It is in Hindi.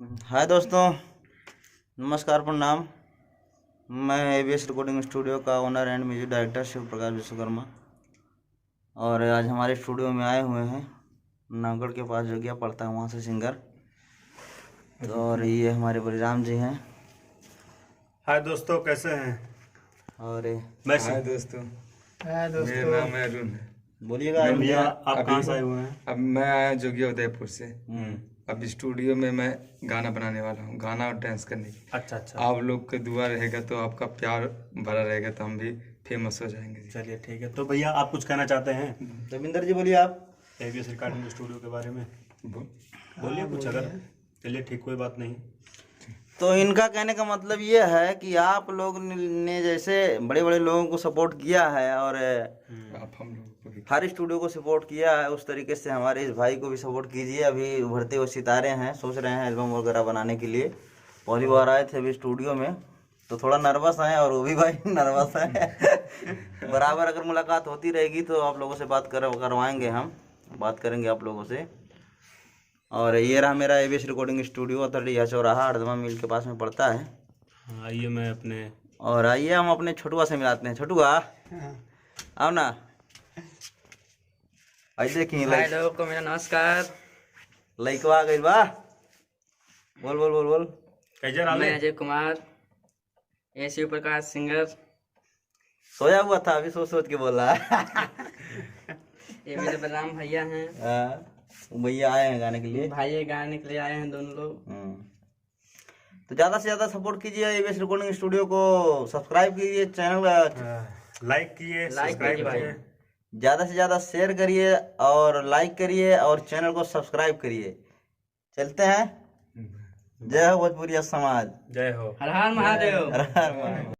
हाय दोस्तों, नमस्कार, प्रणाम। मैं एबीएस रिकॉर्डिंग स्टूडियो का owner and music director Shiv Prakash Vishwakarma. और आज हमारे स्टूडियो में आए हुए हैं नवगढ़ के पास जोगिया पड़ता है, वहाँ से सिंगर। तो और ये हमारे बलिराम जी हैं। हाय दोस्तों, कैसे हैं? और हाय दोस्तों, मेरा नाम है अरुण। बोलिएगा भैया, आप कहाँ से आए हुए हैं? अब मैं आया जोगिया उदयपुर से। अब स्टूडियो में मैं गाना बनाने वाला हूँ, गाना और डांस करने की। अच्छा। आप लोग के दुआ रहेगा तो आपका प्यार भरा रहेगा तो हम भी फेमस हो जाएंगे। चलिए ठीक है। तो भैया, आप कुछ कहना चाहते हैं रविंदर जी? बोलिए आप। एबीएस रिकॉर्डिंग स्टूडियो के बारे में बोलिए कुछ। अगर चलिए ठीक, कोई बात नहीं। तो इनका कहने का मतलब ये है कि आप लोग ने जैसे बड़े बड़े लोगों को सपोर्ट किया है और आप हम लोग को भी हर स्टूडियो को सपोर्ट किया है, उस तरीके से हमारे इस भाई को भी सपोर्ट कीजिए। अभी उभरते हुए सितारे हैं, सोच रहे हैं एल्बम वगैरह बनाने के लिए। पहली बार आए थे अभी स्टूडियो में तो थोड़ा नर्वस हैं, और वो भी भाई नर्वस है। बराबर अगर मुलाकात होती रहेगी तो आप लोगों से बात करवाएंगे, हम बात करेंगे आप लोगों से। और ये रहा मेरा एबीएस रिकॉर्डिंग स्टूडियो, अतरिया चौराहा अर्धमा मिल के पास में पड़ता है। हाँ, आइए मैं अपने और आइए हम अपने छोटुआ से मिलाते हैं। छोटुआ आओ ना। आई देखिए भाई लोगों को मेरा नमस्कार। लइकवा आ गई बा। बोल बोल बोल बोल। कैसे नाम मैं है? अजय कुमार, शिव प्रकाश सिंगर। सोया हुआ था, अभी सोच सोच के बोल रहा है। ये मेरे बलराम भैया हैं। भैया आए हैं गाने के लिए। भाई गाने के लिए आए हैं दोनों लोग। तो ज़्यादा से ज़्यादा सपोर्ट कीजिए एबीएस रिकॉर्डिंग स्टूडियो को, सब्सक्राइब कीजिए चैनल, लाइक कीजिए, लाइक सब्सक्राइब कीजिए भाई। कीजिए। ज़्यादा से ज़्यादा शेयर करिए और लाइक करिए और चैनल को सब्सक्राइब करिए। चलते हैं। जय हो भोजपुरिया समाज। जय हो। हर हर महादेव। हर हर महादेव।